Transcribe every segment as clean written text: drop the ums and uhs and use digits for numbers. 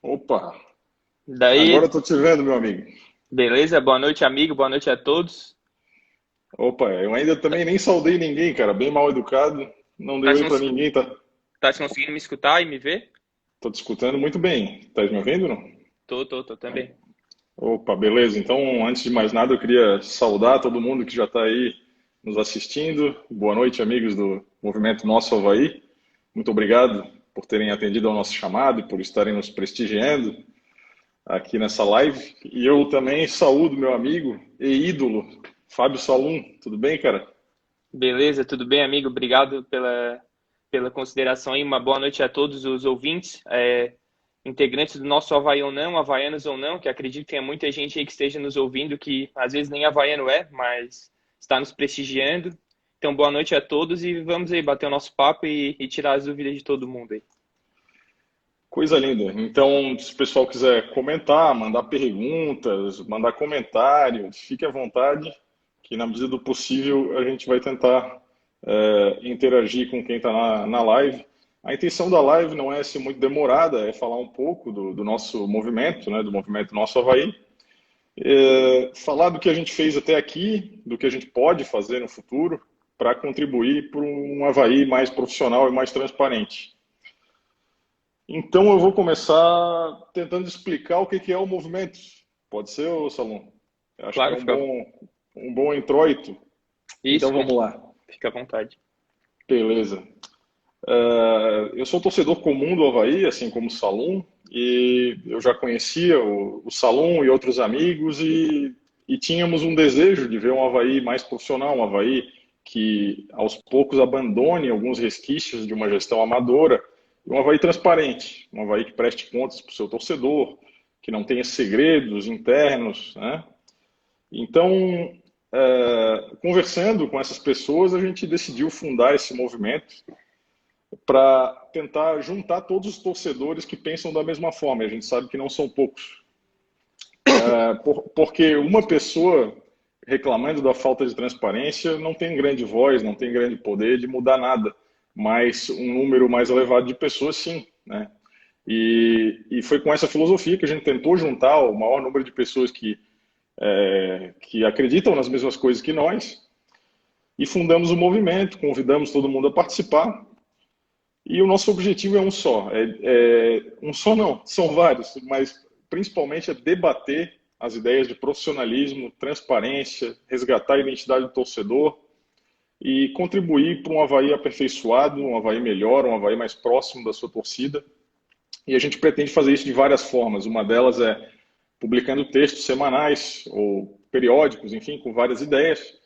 Opa, agora Daí, eu tô te vendo, meu amigo. beleza? Boa noite, amigo. Boa noite a todos. Opa, eu ainda também nem saudei ninguém, cara, bem mal educado. Não dei Tá, oi pra ninguém, tá? tá conseguindo me escutar e me ver? Tô te escutando muito bem. Tá me ouvindo, não? Tô também. Opa, beleza. Então, antes de mais nada, eu queria saudar todo mundo que já tá aí nos assistindo. Boa noite, amigos do Movimento Nosso Havaí. Muito obrigado por terem atendido ao nosso chamado e por estarem nos prestigiando aqui nessa live. E eu também saúdo meu amigo e ídolo, Fábio Salum. Tudo bem, cara? Beleza, tudo bem, amigo? Obrigado pela consideração aí. Uma boa noite a todos os ouvintes, integrantes do nosso Havaí ou não, havaianos ou não, que acredito que tenha muita gente aí que esteja nos ouvindo que às vezes nem havaiano é, mas está nos prestigiando. Então, boa noite a todos e vamos aí bater o nosso papo e tirar as dúvidas de todo mundo aí. Coisa linda. Então, se o pessoal quiser comentar, mandar perguntas, mandar comentários, fique à vontade, que na medida do possível a gente vai tentar interagir com quem está na live. A intenção da live não é ser muito demorada, é falar um pouco do nosso movimento, né, do movimento Nosso Havaí, falar do que a gente fez até aqui, do que a gente pode fazer no futuro para contribuir para um Havaí mais profissional e mais transparente. Então eu vou começar tentando explicar o que que é o movimento. Pode ser, ô Salom? Eu acho que é Claro, um bom introito. Então isso, vamos lá. fica à vontade. Beleza. Eu sou torcedor comum do Havaí, assim como o Salom, e eu já conhecia o Salom e outros amigos e tínhamos um desejo de ver um Havaí mais profissional, um Havaí que aos poucos abandone alguns resquícios de uma gestão amadora, e um Havaí transparente, um Havaí que preste contas para o seu torcedor, que não tenha segredos internos, né? Então, conversando com essas pessoas, a gente decidiu fundar esse movimento para tentar juntar todos os torcedores que pensam da mesma forma. E a gente sabe que não são poucos. Porque uma pessoa reclamando da falta de transparência não tem grande voz, não tem grande poder de mudar nada. Mas um número mais elevado de pessoas, sim, né? E foi com essa filosofia que a gente tentou juntar o maior número de pessoas que acreditam nas mesmas coisas que nós e fundamos o movimento, convidamos todo mundo a participar. E o nosso objetivo é um só. Um só não, são vários, mas principalmente é debater as ideias de profissionalismo, transparência, resgatar a identidade do torcedor e contribuir para um Havaí aperfeiçoado, um Havaí melhor, um Havaí mais próximo da sua torcida. E a gente pretende fazer isso de várias formas. Uma delas é publicando textos semanais ou periódicos, enfim, com várias ideias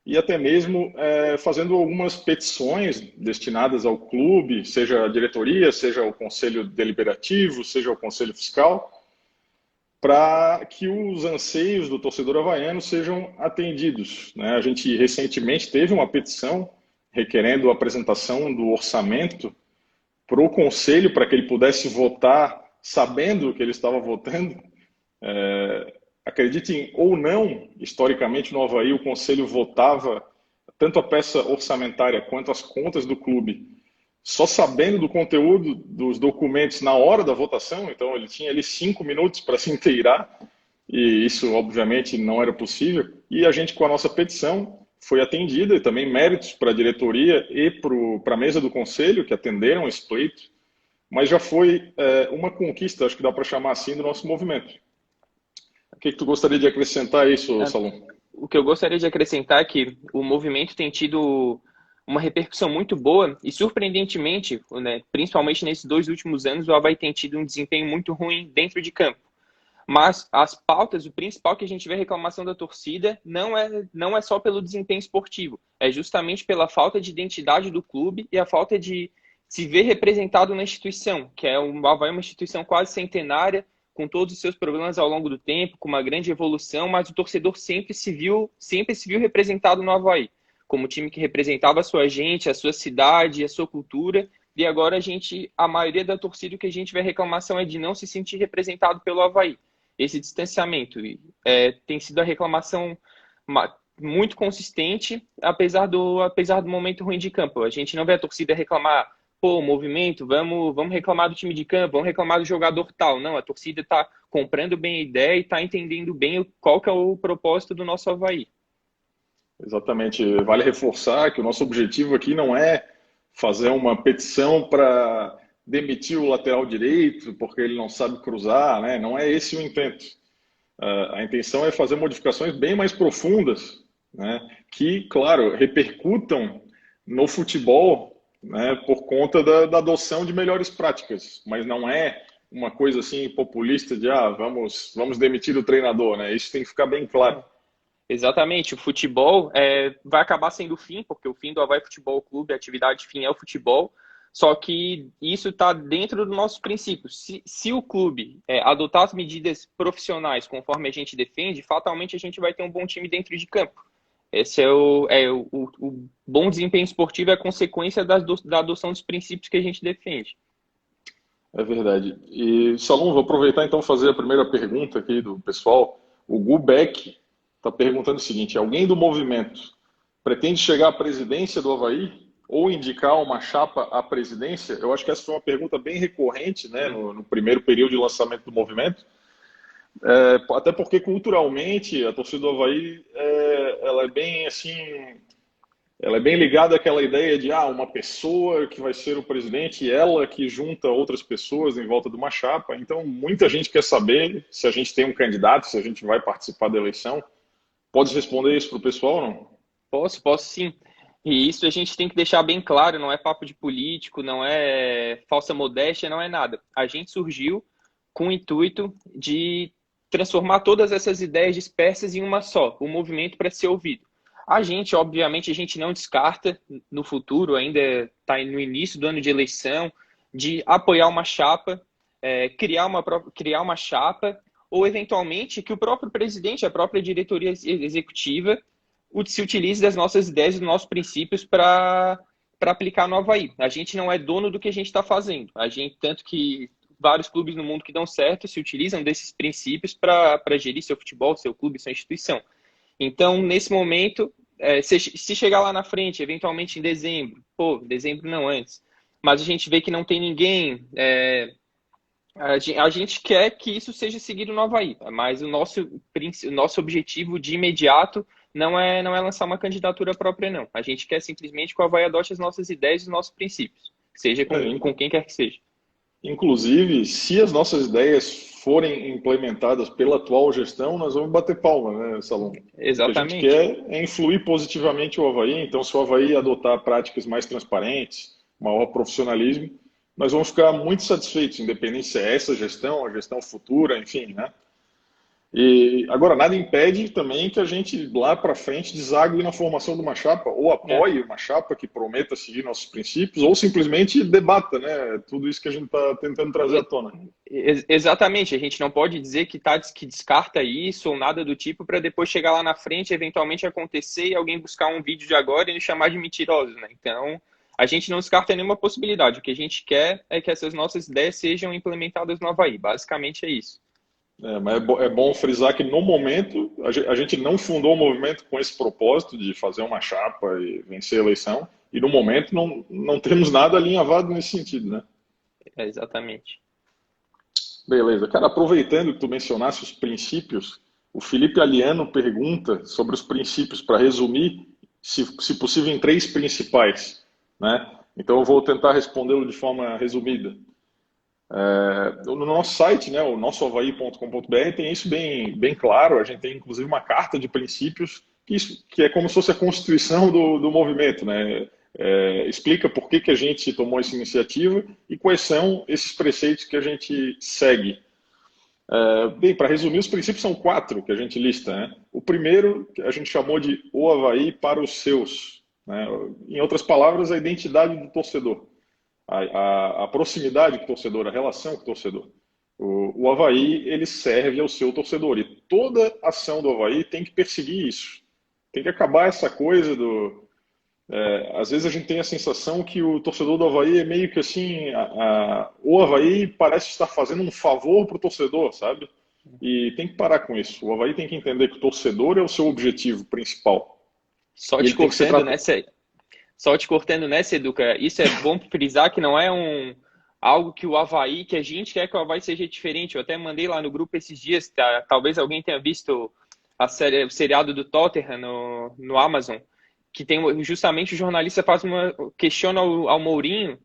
e até mesmo fazendo algumas petições destinadas ao clube, seja a diretoria, seja o conselho deliberativo, seja o conselho fiscal, para que os anseios do torcedor havaiano sejam atendidos, né? A gente recentemente teve uma petição requerendo a apresentação do orçamento para o conselho, para que ele pudesse votar sabendo o que ele estava votando. Acreditem ou não, historicamente no Havaí o conselho votava tanto a peça orçamentária quanto as contas do clube, só sabendo do conteúdo dos documentos na hora da votação, então ele tinha ali 5 minutos para se inteirar, e isso obviamente não era possível, e a gente com a nossa petição foi atendida, e também méritos para a diretoria e para a mesa do conselho, que atenderam esse pleito, mas já foi uma conquista, acho que dá para chamar assim, do nosso movimento. O que tu gostaria de acrescentar a isso, É, Salom? o que eu gostaria de acrescentar é que o movimento tem tido uma repercussão muito boa e, surpreendentemente, né, principalmente nesses 2 últimos anos, o Avaí tem tido um desempenho muito ruim dentro de campo. Mas as pautas, o principal que a gente vê reclamação da torcida não é só pelo desempenho esportivo, é justamente pela falta de identidade do clube e a falta de se ver representado na instituição, que é o Avaí é uma instituição quase centenária, com todos os seus problemas ao longo do tempo, com uma grande evolução, mas o torcedor sempre se viu representado no Avaí, como time que representava a sua gente, a sua cidade, a sua cultura. E agora a maioria da torcida, o que a gente vê reclamação é de não se sentir representado pelo Avaí. Esse distanciamento tem sido a reclamação muito consistente, apesar do momento ruim de campo. A gente não vê a torcida reclamar pô, movimento, vamos reclamar do time de campo, vamos reclamar do jogador tal. Não, a torcida está comprando bem a ideia e está entendendo bem qual que é o propósito do nosso Avaí. Exatamente. Vale reforçar que o nosso objetivo aqui não é fazer uma petição para demitir o lateral direito porque ele não sabe cruzar, né? Não é esse o intento. A intenção é fazer modificações bem mais profundas, né? Que, claro, repercutam no futebol, né? Por conta da adoção de melhores práticas, mas não é uma coisa assim populista de vamos demitir o treinador, né? Isso tem que ficar bem claro. Exatamente, o futebol vai acabar sendo o fim, porque o fim do Avaí Futebol Clube, a atividade fim é o futebol, só que isso está dentro dos nossos princípios. Se o clube adotar as medidas profissionais conforme a gente defende, fatalmente a gente vai ter um bom time dentro de campo. Esse o bom desempenho esportivo é a consequência da adoção dos princípios que a gente defende. É verdade. E, Salom, vou aproveitar então fazer a primeira pergunta aqui do pessoal. O Gubeck está perguntando o seguinte: alguém do movimento pretende chegar à presidência do Avaí ou indicar uma chapa à presidência? Eu acho que essa foi uma pergunta bem recorrente, né, no primeiro período de lançamento do movimento. Até porque culturalmente a torcida do Avaí ela é bem assim, ela é bem ligada àquela ideia de uma pessoa que vai ser o presidente e ela que junta outras pessoas em volta de uma chapa. Então muita gente quer saber se a gente tem um candidato, se a gente vai participar da eleição. Pode responder isso para o pessoal ou não? Posso sim. E isso a gente tem que deixar bem claro, não é papo de político, não é falsa modéstia, não é nada. A gente surgiu com o intuito de transformar todas essas ideias dispersas em uma só, um movimento para ser ouvido. A gente, obviamente, a gente não descarta no futuro, ainda está no início do ano de eleição, de apoiar uma chapa, criar uma chapa, ou eventualmente que o próprio presidente, a própria diretoria executiva, se utilize das nossas ideias e dos nossos princípios para aplicar no Avaí. A gente não é dono do que a gente está fazendo. Tanto que vários clubes no mundo que dão certo se utilizam desses princípios para gerir seu futebol, seu clube, sua instituição. Então, nesse momento, se chegar lá na frente, eventualmente em dezembro, dezembro não antes, mas a gente vê que não tem ninguém, a gente quer que isso seja seguido no Avaí, mas o nosso objetivo de imediato não é lançar uma candidatura própria, não. A gente quer simplesmente que o Avaí adote as nossas ideias e os nossos princípios, seja com quem quer que seja. Inclusive, se as nossas ideias forem implementadas pela atual gestão, nós vamos bater palma, né, Salom? Exatamente. O que a gente quer é influir positivamente o Avaí. Então, se o Avaí adotar práticas mais transparentes, maior profissionalismo, nós vamos ficar muito satisfeitos, independente se é essa gestão, a gestão futura, enfim, né? E agora, nada impede também que a gente lá para frente desague na formação de uma chapa, ou apoie uma chapa que prometa seguir nossos princípios, ou simplesmente debata, né? Tudo isso que a gente está tentando trazer à tona. Exatamente, a gente não pode dizer que descarta isso ou nada do tipo para depois chegar lá na frente, eventualmente acontecer e alguém buscar um vídeo de agora e nos chamar de mentirosos, né? Então, a gente não descarta nenhuma possibilidade. O que a gente quer é que essas nossas ideias sejam implementadas no Avaí. Basicamente é isso. Mas é bom frisar que no momento a gente não fundou o movimento com esse propósito de fazer uma chapa e vencer a eleição, e no momento não temos nada alinhavado nesse sentido, né? Exatamente. Beleza. Cara, aproveitando que tu mencionasse os princípios, o Felipe Aliano pergunta sobre os princípios, para resumir, se possível, em 3 principais, né? Então eu vou tentar respondê-lo de forma resumida. No nosso site, né, o nossoavaí.com.br, tem isso bem claro. A gente tem inclusive uma carta de princípios que é como se fosse a constituição do movimento, né? Explica por que a gente tomou essa iniciativa e quais são esses preceitos que a gente segue. Bem, para resumir, os princípios são 4 que a gente lista, né? O primeiro a gente chamou de o Avaí para os seus, né? Em outras palavras, a identidade do torcedor. A proximidade com o torcedor, a relação com o torcedor. O Avaí, ele serve ao seu torcedor, e toda ação do Avaí tem que perseguir isso. Tem que acabar essa coisa às vezes a gente tem a sensação que o torcedor do Avaí é meio que assim, o Avaí parece estar fazendo um favor para o torcedor, sabe? E tem que parar com isso. O Avaí tem que entender que o torcedor é o seu objetivo principal. Só te cortando, né, Sérgio? Só te cortando nessa, Educa, isso é bom frisar que não é algo que o Avaí, que a gente quer que o Avaí seja diferente. Eu até mandei lá no grupo esses dias, tá? Talvez alguém tenha visto a série, o seriado do Tottenham no Amazon, que tem justamente o jornalista questiona ao Mourinho,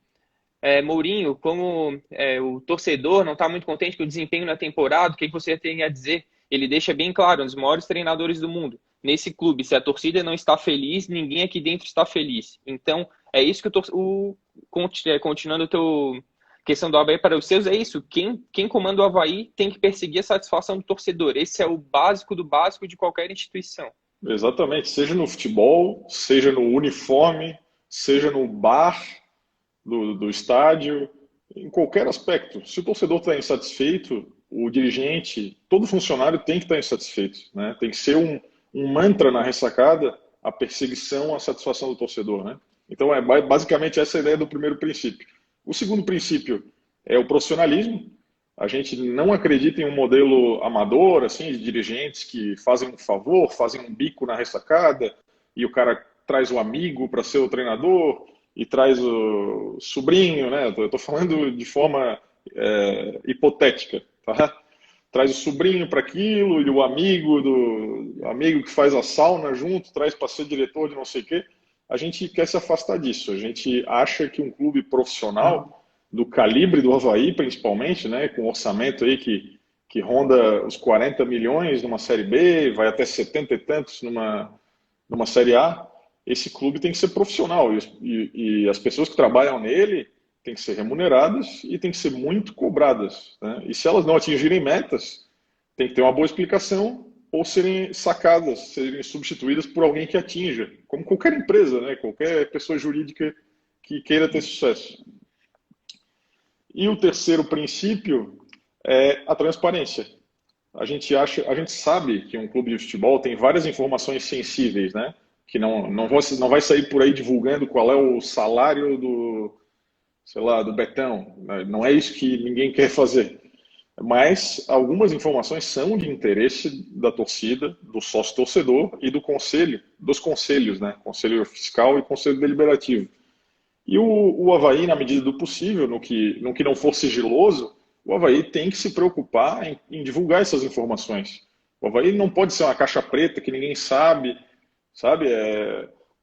Mourinho, como o torcedor não está muito contente com o desempenho na temporada, o que você tem a dizer? Ele deixa bem claro, um dos maiores treinadores do mundo. Nesse clube, se a torcida não está feliz, ninguém aqui dentro está feliz. Então, é isso que continuando a tua questão do Avaí para os seus, é isso. Quem comanda o Avaí tem que perseguir a satisfação do torcedor. Esse é o básico do básico de qualquer instituição. Exatamente, seja no futebol, seja no uniforme, seja no bar do estádio, em qualquer aspecto. Se o torcedor está insatisfeito, o dirigente, todo funcionário tem que estar insatisfeito, né? Tem que ser um mantra na ressacada a perseguição, a satisfação do torcedor, né? Então é basicamente essa a ideia do primeiro princípio. O segundo princípio é o profissionalismo. A gente não acredita em um modelo amador, assim, de dirigentes que fazem um favor, fazem um bico na ressacada e o cara traz o amigo para ser o treinador e traz o sobrinho, né? Eu estou falando de forma hipotética, tá? Traz o sobrinho para aquilo e o amigo do amigo que faz a sauna junto, traz para ser diretor de não sei o quê. A gente quer se afastar disso. A gente acha que um clube profissional do calibre do Avaí, principalmente, né, com orçamento aí que ronda os 40 milhões numa Série B, vai até 70 e tantos numa Série A, esse clube tem que ser profissional e as pessoas que trabalham nele têm que ser remuneradas e têm que ser muito cobradas, né? E se elas não atingirem metas, tem que ter uma boa explicação ou serem sacadas, serem substituídas por alguém que atinja, como qualquer empresa, né? Qualquer pessoa jurídica que queira ter sucesso. E o terceiro princípio é a transparência. A gente sabe que um clube de futebol tem várias informações sensíveis, né? Que não vai sair por aí divulgando qual é o salário sei lá, do Betão. Não é isso que ninguém quer fazer. Mas algumas informações são de interesse da torcida, do sócio torcedor e dos conselhos, né? Conselho fiscal e conselho deliberativo. E o Avaí, na medida do possível, no que não for sigiloso, o Avaí tem que se preocupar em divulgar essas informações. O Avaí não pode ser uma caixa preta que ninguém sabe.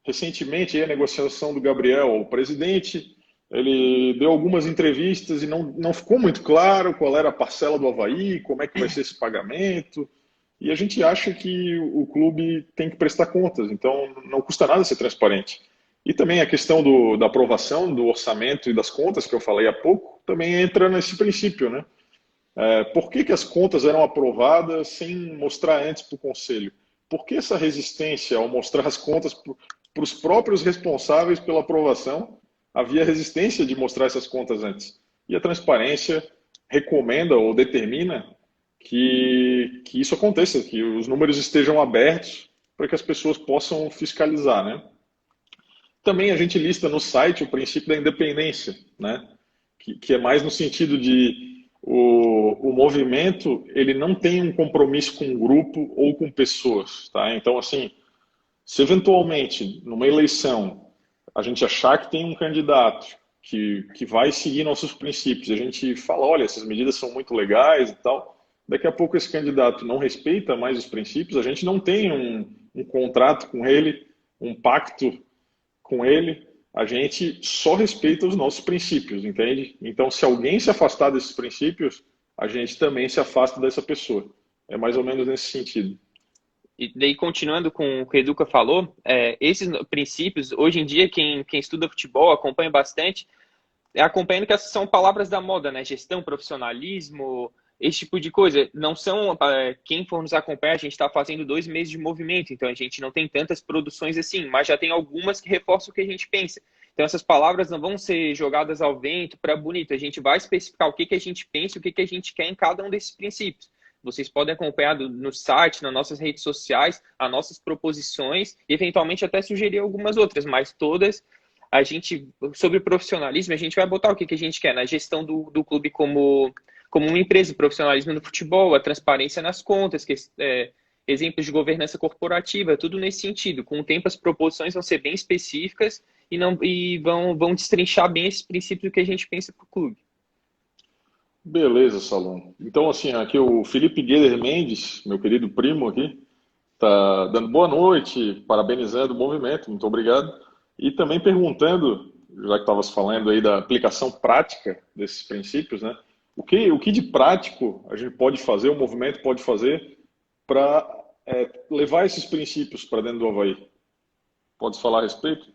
Recentemente, a negociação do Gabriel, o presidente, ele deu algumas entrevistas e não ficou muito claro qual era a parcela do Avaí, como é que vai ser esse pagamento. E a gente acha que o clube tem que prestar contas, então não custa nada ser transparente. E também a questão da aprovação do orçamento e das contas, que eu falei há pouco, também entra nesse princípio, né? Por que as contas eram aprovadas sem mostrar antes para o Conselho? Por que essa resistência ao mostrar as contas para os próprios responsáveis pela aprovação? Havia resistência de mostrar essas contas antes. E a transparência recomenda ou determina que isso aconteça, que os números estejam abertos para que as pessoas possam fiscalizar, né? Também a gente lista no site o princípio da independência, né? Que é mais no sentido de o movimento ele não tem um compromisso com um grupo ou com pessoas, tá? Então, assim, se eventualmente numa eleição a gente achar que tem um candidato que vai seguir nossos princípios, a gente fala, olha, essas medidas são muito legais e tal, daqui a pouco esse candidato não respeita mais os princípios, a gente não tem um contrato com ele, um pacto com ele, a gente só respeita os nossos princípios, entende? Então, se alguém se afastar desses princípios, a gente também se afasta dessa pessoa. É mais ou menos nesse sentido. E daí, continuando com o que o Educa falou, esses princípios, hoje em dia, quem estuda futebol acompanha bastante, acompanhando que essas são palavras da moda, né? Gestão, profissionalismo, esse tipo de coisa. Não são, quem for nos acompanhar, a gente está fazendo 2 meses de movimento, então a gente não tem tantas produções assim, mas já tem algumas que reforçam o que a gente pensa. Então essas palavras não vão ser jogadas ao vento para bonito, a gente vai especificar o que a gente pensa, o que a gente quer em cada um desses princípios. Vocês podem acompanhar no site, nas nossas redes sociais, as nossas proposições e eventualmente até sugerir algumas outras, mas todas a gente, sobre profissionalismo, a gente vai botar o que a gente quer na gestão do clube como uma empresa, profissionalismo no futebol, a transparência nas contas, exemplos de governança corporativa, tudo nesse sentido. Com o tempo as proposições vão ser bem específicas e vão destrinchar bem esses princípios do que a gente pensa para o clube. Beleza, Salom. Então, assim, aqui o Felipe Gueder Mendes, meu querido primo aqui, tá dando boa noite, parabenizando o movimento, muito obrigado. E também perguntando, já que estavas falando aí da aplicação prática desses princípios, né? O que de prático a gente pode fazer, o movimento pode fazer para levar esses princípios para dentro do Avaí? Pode falar a respeito?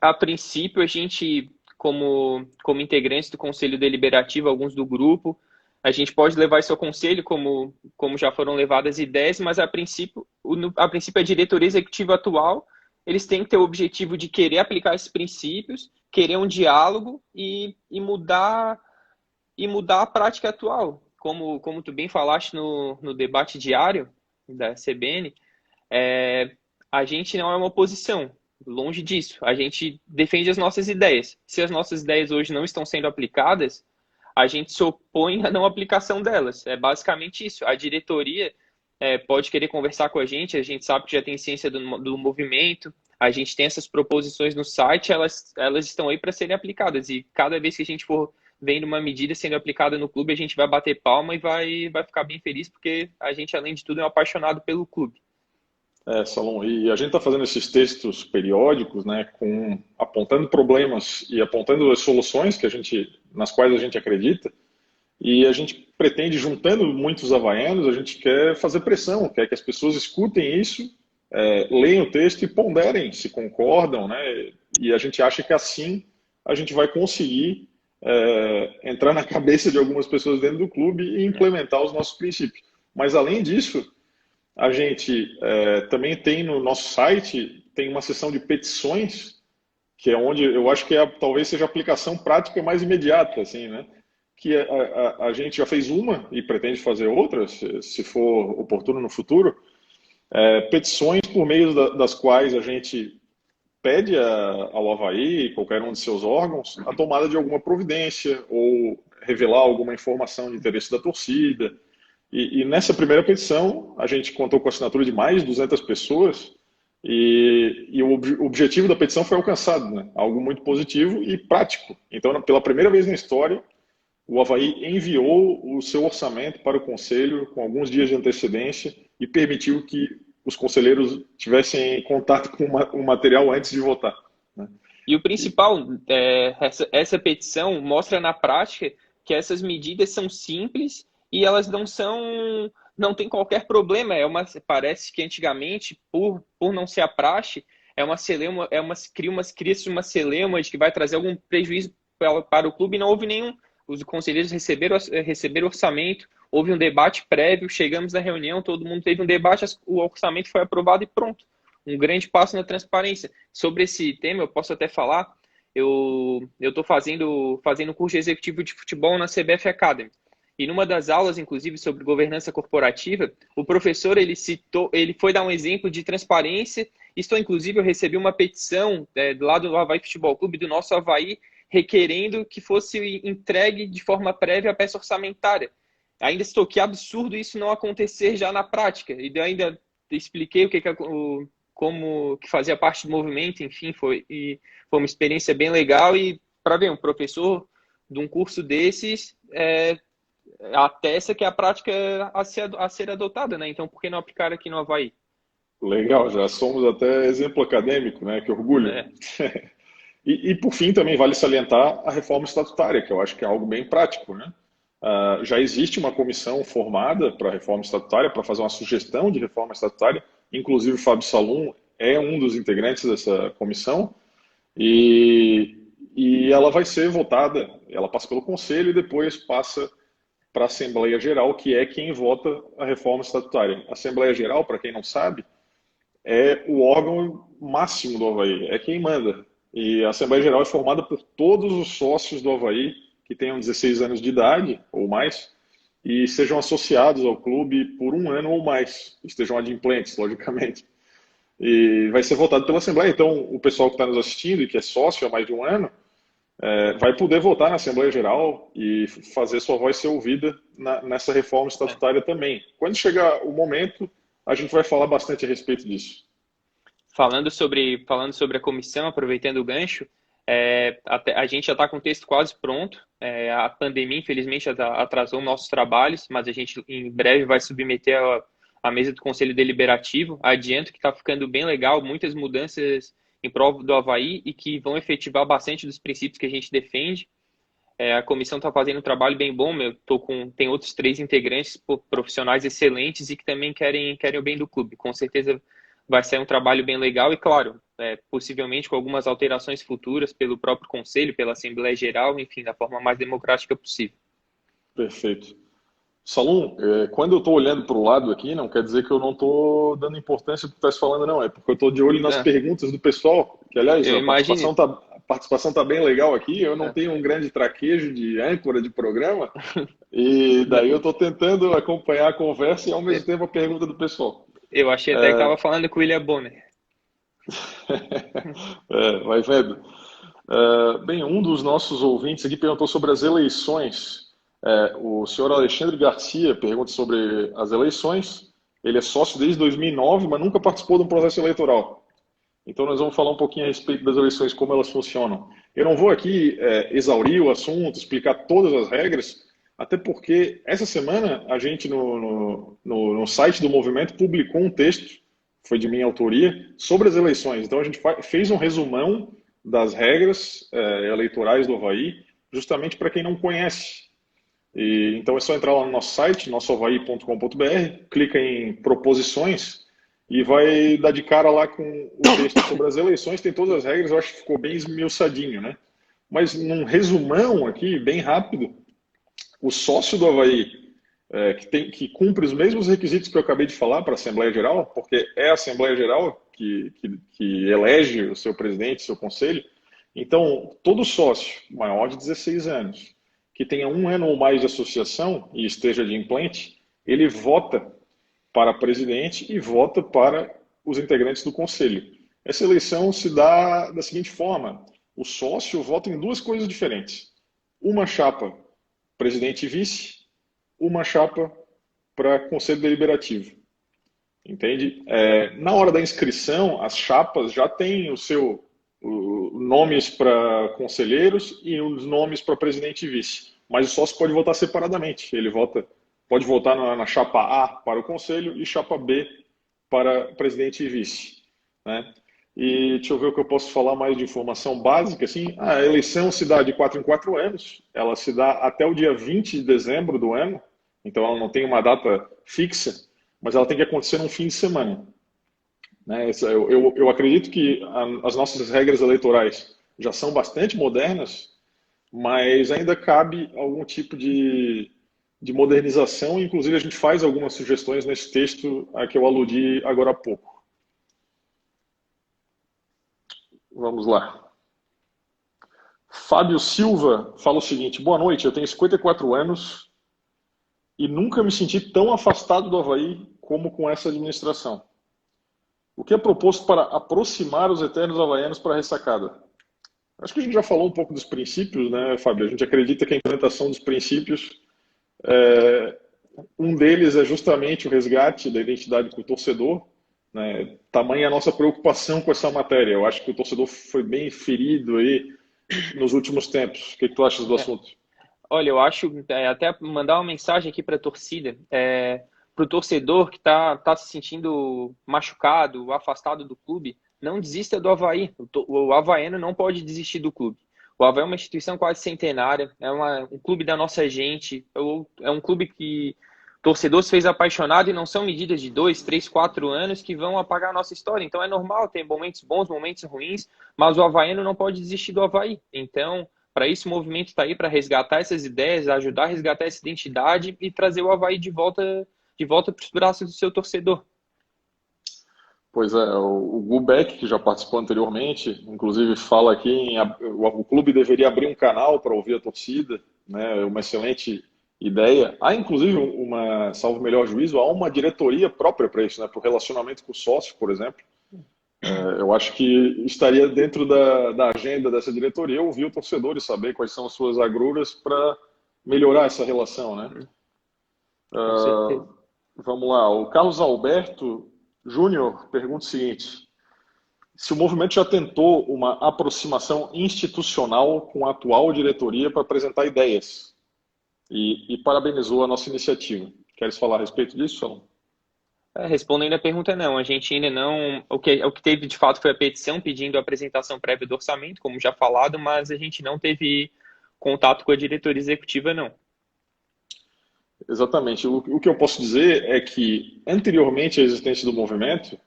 A princípio, a gente, como integrantes do Conselho Deliberativo, alguns do grupo, a gente pode levar isso ao Conselho, como já foram levadas ideias, mas a princípio a diretoria executiva atual, eles têm que ter o objetivo de querer aplicar esses princípios, querer um diálogo e mudar a prática atual. Como tu bem falaste no debate diário da CBN, a gente não é uma oposição, longe disso. A gente defende as nossas ideias. Se as nossas ideias hoje não estão sendo aplicadas, a gente se opõe à não aplicação delas. É basicamente isso. A diretoria pode querer conversar com a gente sabe que já tem ciência do movimento, a gente tem essas proposições no site, elas estão aí para serem aplicadas. E cada vez que a gente for vendo uma medida sendo aplicada no clube, a gente vai bater palma e vai ficar bem feliz, porque a gente, além de tudo, é um apaixonado pelo clube. Salom, e a gente está fazendo esses textos periódicos, né, apontando problemas e apontando as soluções nas quais a gente acredita, e a gente pretende, juntando muitos havaianos, a gente quer fazer pressão, quer que as pessoas escutem isso, leiam o texto e ponderem se concordam, né, e a gente acha que assim a gente vai conseguir entrar na cabeça de algumas pessoas dentro do clube e implementar os nossos princípios. Mas, além disso, a gente também tem no nosso site, tem uma seção de petições, que é onde eu acho que talvez seja a aplicação prática mais imediata, assim, né? Que a gente já fez uma e pretende fazer outras, se for oportuno no futuro, petições por meio das quais a gente pede ao Avaí, qualquer um de seus órgãos, a tomada de alguma providência ou revelar alguma informação de interesse da torcida. E nessa primeira petição, a gente contou com a assinatura de mais de 200 pessoas e o objetivo da petição foi alcançado, né? Algo muito positivo e prático. Então, pela primeira vez na história, o Avaí enviou o seu orçamento para o Conselho com alguns dias de antecedência e permitiu que os conselheiros tivessem contato com o material antes de votar, né? E o principal, essa petição mostra na prática que essas medidas são simples e elas não tem qualquer problema. Parece que antigamente, por não ser a praxe, cria-se uma celeuma de que vai trazer algum prejuízo para o clube e não houve nenhum. Os conselheiros receberam orçamento, houve um debate prévio, chegamos na reunião, todo mundo teve um debate, o orçamento foi aprovado e pronto. Um grande passo na transparência. Sobre esse tema, eu posso até falar, eu estou fazendo curso executivo de futebol na CBF Academy. E numa das aulas, inclusive, sobre governança corporativa, o professor ele foi dar um exemplo de transparência. Inclusive, eu recebi uma petição do lado do Avaí Futebol Clube, do nosso Avaí, requerendo que fosse entregue de forma prévia a peça orçamentária. Ainda estou que absurdo isso não acontecer já na prática. E eu ainda expliquei como que fazia parte do movimento, enfim, foi uma experiência bem legal. E, para ver, um professor de um curso desses atesta que é a prática a ser adotada, né? Então, por que não aplicar aqui no Avaí? Legal, já somos até exemplo acadêmico, né? Que orgulho. E, por fim, também vale salientar a reforma estatutária, que eu acho que é algo bem prático, né? Já existe uma comissão formada para a reforma estatutária, para fazer uma sugestão de reforma estatutária, inclusive o Fábio Salum é um dos integrantes dessa comissão, e ela vai ser votada, ela passa pelo Conselho e depois passa para a Assembleia Geral, que é quem vota a reforma estatutária. A Assembleia Geral, para quem não sabe, é o órgão máximo do Avaí, é quem manda. E a Assembleia Geral é formada por todos os sócios do Avaí que tenham 16 anos de idade ou mais e sejam associados ao clube por um ano ou mais, estejam adimplentes, logicamente. E vai ser votado pela Assembleia. Então, o pessoal que está nos assistindo e que é sócio há mais de um ano vai poder votar na Assembleia Geral e fazer sua voz ser ouvida nessa reforma estatutária também. Quando chegar o momento, a gente vai falar bastante a respeito disso. Falando sobre a comissão, aproveitando o gancho, a gente já está com o texto quase pronto. A pandemia, infelizmente, atrasou nossos trabalhos, mas a gente em breve vai submeter a mesa do Conselho Deliberativo. Adianto que está ficando bem legal, muitas mudanças em prol do Avaí e que vão efetivar bastante dos princípios que a gente defende. A comissão está fazendo um trabalho bem bom, tem outros 3 integrantes profissionais excelentes e que também querem o bem do clube. Com certeza vai ser um trabalho bem legal e, claro, possivelmente com algumas alterações futuras pelo próprio Conselho, pela Assembleia Geral, enfim, da forma mais democrática possível. Perfeito. Salum, quando eu estou olhando para o lado aqui, não quer dizer que eu não estou dando importância para o que está se falando, não. É porque eu estou de olho nas perguntas do pessoal, que, aliás, Eu a imagino. participação tá bem legal aqui. Eu não tenho um grande traquejo de âncora de programa, e daí eu estou tentando acompanhar a conversa e, ao mesmo tempo, a pergunta do pessoal. Eu achei até que estava falando com o William Bonner. Vai vendo. Bem, um dos nossos ouvintes aqui perguntou sobre as eleições. O senhor Alexandre Garcia pergunta sobre as eleições. Ele é sócio desde 2009, mas nunca participou de um processo eleitoral. Então nós vamos falar um pouquinho a respeito das eleições, como elas funcionam. Eu não vou aqui exaurir o assunto, explicar todas as regras, até porque essa semana a gente no site do movimento publicou um texto, foi de minha autoria, sobre as eleições. Então a gente fez um resumão das regras eleitorais do Avaí, justamente para quem não conhece. Então é só entrar lá no nosso site, nossoavaí.com.br, clica em proposições e vai dar de cara lá com o texto sobre as eleições. Tem todas as regras, eu acho que ficou bem esmiuçadinho, né? Mas num resumão aqui, bem rápido, o sócio do Avaí, que cumpre os mesmos requisitos que eu acabei de falar para a Assembleia Geral, porque é a Assembleia Geral que elege o seu presidente, seu conselho. Então, todo sócio maior de 16 anos, que tenha 1 ano ou mais de associação e esteja adimplente, ele vota para presidente e vota para os integrantes do conselho. Essa eleição se dá da seguinte forma: o sócio vota em 2 coisas diferentes. Uma chapa presidente e vice, uma chapa para conselho deliberativo. Entende? Na hora da inscrição, as chapas já têm os nomes para conselheiros e os nomes para presidente e vice. Mas o sócio pode votar separadamente. Ele pode votar na chapa A para o conselho e chapa B para presidente e vice, né? E deixa eu ver o que eu posso falar mais de informação básica. Assim, a eleição se dá de 4 em 4 anos, ela se dá até o dia 20 de dezembro do ano, então ela não tem uma data fixa, mas ela tem que acontecer num fim de semana, né? Eu acredito que as nossas regras eleitorais já são bastante modernas, mas ainda cabe algum tipo de modernização, inclusive a gente faz algumas sugestões nesse texto a que eu aludi agora há pouco. Vamos lá. Fábio Silva fala o seguinte: boa noite, eu tenho 54 anos e nunca me senti tão afastado do Avaí como com essa administração. O que é proposto para aproximar os eternos havaianos para a ressacada? Acho que a gente já falou um pouco dos princípios, né, Fábio? A gente acredita que a implementação dos princípios, um deles é justamente o resgate da identidade do torcedor, né? Tamanha a nossa preocupação com essa matéria. Eu acho que o torcedor foi bem ferido aí nos últimos tempos. O que tu achas do assunto? Olha, eu acho, até mandar uma mensagem aqui para a torcida, para o torcedor que está se sentindo machucado, afastado do clube, não desista do Avaí. O havaiano não pode desistir do clube. O Avaí é uma instituição quase centenária, um clube da nossa gente, é um clube que o torcedor se fez apaixonado e não são medidas de 2, 3, 4 anos que vão apagar a nossa história. Então é normal ter momentos bons, momentos ruins, mas o havaiano não pode desistir do Avaí. Então, para isso, o movimento está aí para resgatar essas ideias, ajudar a resgatar essa identidade e trazer o Avaí de volta para os braços do seu torcedor. Pois é, o Gubeck, que já participou anteriormente, inclusive fala aqui o clube deveria abrir um canal para ouvir a torcida, né? Uma excelente ideia. Há inclusive salvo melhor juízo, há uma diretoria própria para isso, né? Para o relacionamento com o sócio, por exemplo. Eu acho que estaria dentro da agenda dessa diretoria ouvir o torcedor e saber quais são as suas agruras para melhorar essa relação, né? Com certeza. Vamos lá, o Carlos Alberto Júnior pergunta o seguinte: se o movimento já tentou uma aproximação institucional com a atual diretoria para apresentar ideias e parabenizou a nossa iniciativa. Queres falar a respeito disso, Alan? Respondendo a pergunta, não. A gente ainda não. O que teve de fato foi a petição pedindo a apresentação prévia do orçamento, como já falado, mas a gente não teve contato com a diretoria executiva, não. Exatamente. O que eu posso dizer é que, anteriormente à existência do movimento,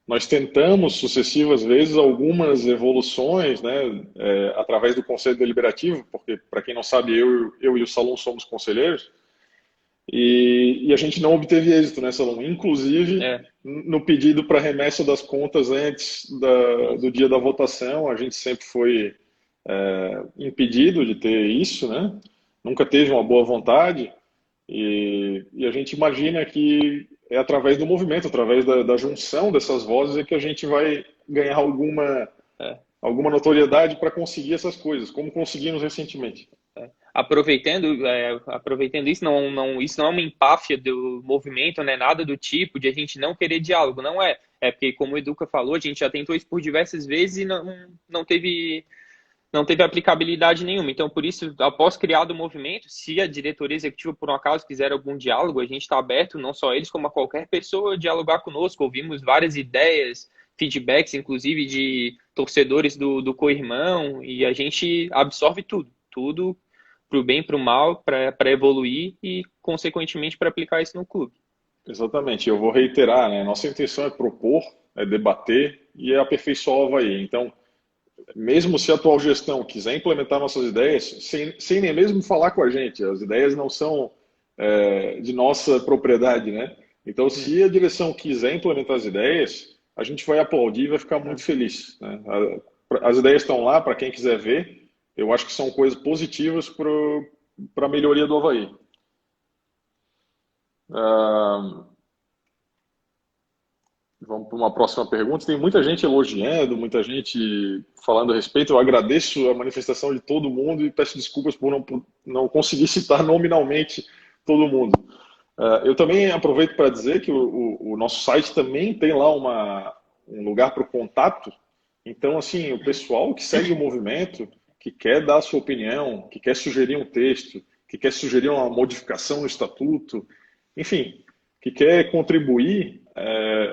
nós tentamos sucessivas vezes algumas evoluções, né, através do Conselho Deliberativo, porque, para quem não sabe, eu e o Salom somos conselheiros, e a gente não obteve êxito, né, Salom? Inclusive, É, no pedido para remessa das contas antes do dia da votação, a gente sempre foi impedido de ter isso, né? Nunca teve uma boa vontade. E a gente imagina que é através do movimento, através da junção dessas vozes, é que a gente vai ganhar é. alguma notoriedade para conseguir essas coisas, como conseguimos recentemente. Aproveitando isso, isso não é uma empáfia do movimento, não é nada do tipo de a gente não querer diálogo, não é. É porque, como o Educa falou, a gente já tentou isso por diversas vezes e não teve aplicabilidade nenhuma. Então, por isso, após criado o movimento, se a diretoria executiva, por um acaso, quiser algum diálogo, a gente está aberto, não só eles, como a qualquer pessoa, a dialogar conosco. Ouvimos várias ideias, feedbacks, inclusive, de torcedores do co-irmão, e a gente absorve tudo para o bem, para o mal, para evoluir e, consequentemente, para aplicar isso no clube. Exatamente, eu vou reiterar, né? Nossa intenção é propor, é debater e é aperfeiçoar o Avaí. Então, mesmo se a atual gestão quiser implementar nossas ideias, sem nem mesmo falar com a gente, as ideias não são de nossa propriedade, né? Então, se a direção quiser implementar as ideias, a gente vai aplaudir e vai ficar muito feliz, né? As ideias estão lá para quem quiser ver. Eu acho que são coisas positivas para a melhoria do Avaí. Vamos para uma próxima pergunta. Tem muita gente elogiando, muita gente falando a respeito. Eu agradeço a manifestação de todo mundo e peço desculpas por não conseguir citar nominalmente todo mundo. Eu também aproveito para dizer que o nosso site também tem lá um lugar para o contato. Então, assim, o pessoal que segue o movimento, que quer dar a sua opinião, que quer sugerir um texto, que quer sugerir uma modificação no estatuto, enfim, que quer contribuir,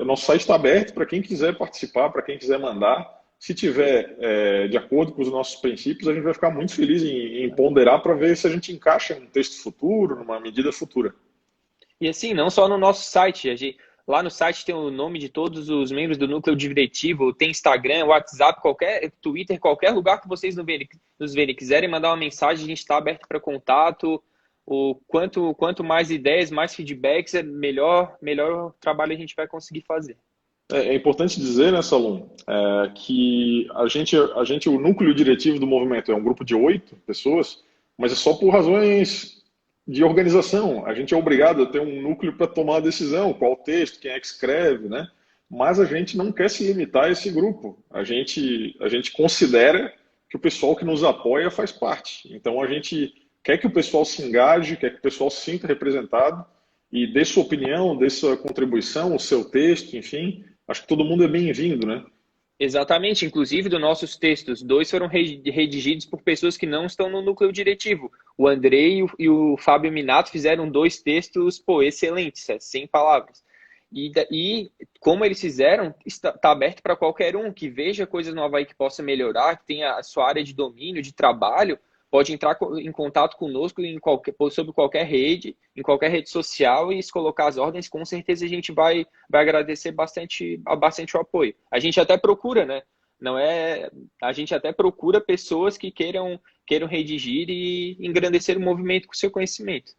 o nosso site está aberto para quem quiser participar, para quem quiser mandar. Se tiver de acordo com os nossos princípios, a gente vai ficar muito feliz em ponderar para ver se a gente encaixa num texto futuro, numa medida futura. E assim, não só no nosso site, lá no site tem o nome de todos os membros do núcleo diretivo, tem Instagram, WhatsApp, qualquer Twitter, qualquer lugar que vocês nos verem, quiserem mandar uma mensagem, a gente está aberto para contato. Quanto mais ideias, mais feedbacks, melhor trabalho a gente vai conseguir fazer. É importante dizer, né, Salom, que o núcleo diretivo do movimento é um grupo de 8 pessoas, mas é só por razões de organização. A gente é obrigado a ter um núcleo para tomar a decisão, qual texto, quem é que escreve, né? Mas a gente não quer se limitar a esse grupo. A gente considera que o pessoal que nos apoia faz parte. Então a gente quer que o pessoal se engaje, quer que o pessoal se sinta representado e dê sua opinião, dê sua contribuição, o seu texto, enfim. Acho que todo mundo é bem-vindo, né? Exatamente, inclusive dos nossos textos, 2 foram redigidos por pessoas que não estão no núcleo diretivo. O Andrei e o Fábio Minato fizeram 2 textos, excelentes, sem palavras. E como eles fizeram, está aberto para qualquer um que veja coisas no Avaí que possa melhorar, que tenha a sua área de domínio, de trabalho, pode entrar em contato conosco sobre qualquer rede, em qualquer rede social e se colocar as ordens, com certeza a gente vai agradecer bastante o apoio. A gente até procura, né? A gente até procura pessoas que queiram redigir e engrandecer o movimento com seu conhecimento.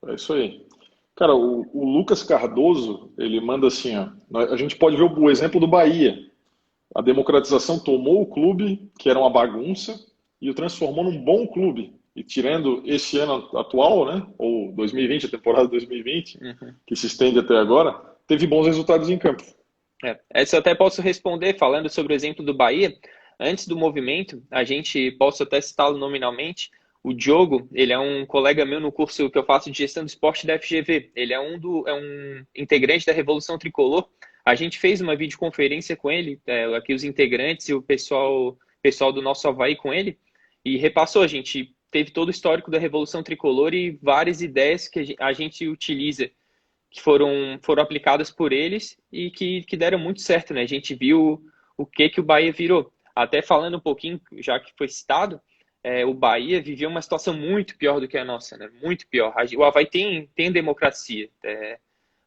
É isso aí. Cara, o Lucas Cardoso, ele manda assim, ó, a gente pode ver o exemplo do Bahia. A democratização tomou o clube, que era uma bagunça, e o transformou num bom clube. E tirando esse ano atual, né, ou 2020, a temporada 2020, que se estende até agora, teve bons resultados em campo. Essa eu até posso responder falando sobre o exemplo do Bahia. Antes do movimento, posso até citá-lo nominalmente, o Diogo, ele é um colega meu no curso que eu faço de gestão do esporte da FGV. Ele é um integrante da Revolução Tricolor. A gente fez uma videoconferência com ele, aqui os integrantes e o pessoal do nosso Avaí com ele, e repassou. A gente teve todo o histórico da Revolução Tricolor e várias ideias que a gente utiliza, que foram aplicadas por eles e que deram muito certo, né? A gente viu o que o Bahia virou. Até falando um pouquinho, já que foi citado, o Bahia viveu uma situação muito pior do que a nossa, né? Muito pior. O Avaí tem democracia.